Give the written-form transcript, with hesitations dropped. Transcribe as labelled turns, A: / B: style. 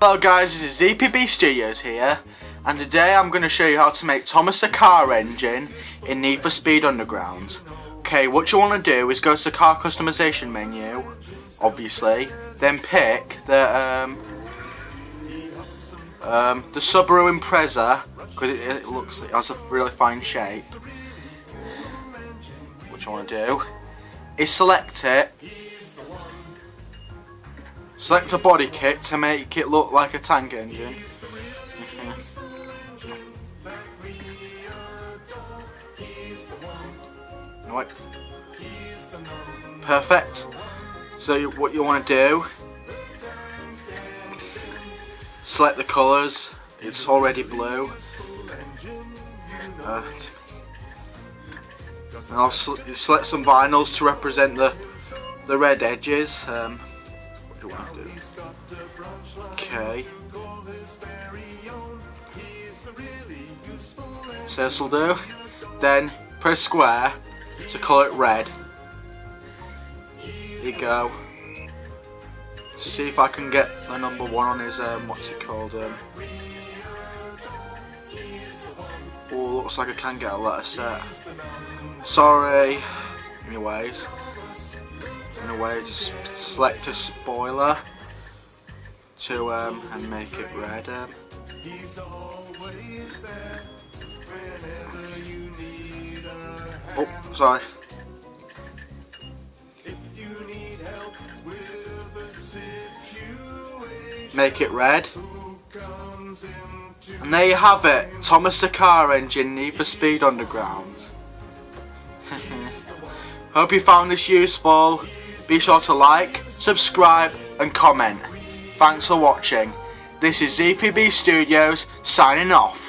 A: Hello guys, this is ZPB Studios here, and today I'm going to show you how to make Thomas the Car Engine in Need for Speed Underground. Okay, what you want to do is go to the car customization menu, obviously, then pick the Subaru Impreza, because it has a really fine shape. What you want to do is select it. Select a body kit to make it look like a tank engine. Right. Perfect. So what you want to do, select the colours. It's already blue. And I'll select some vinyls to represent the red edges. What do I want to do? Okay. So this will do. Then press square to colour it red. There you go. See if I can get the number 1 on his what's it called? Oh, looks like I can get a letter set. Sorry. Anyways, just select a spoiler to and make it red. Oh, sorry. Make it red. And there you have it, Thomas the Car Engine, Need for Speed Underground. Hope you found this useful. Be sure to like, subscribe and comment. Thanks for watching. This is ZPB Studios signing off.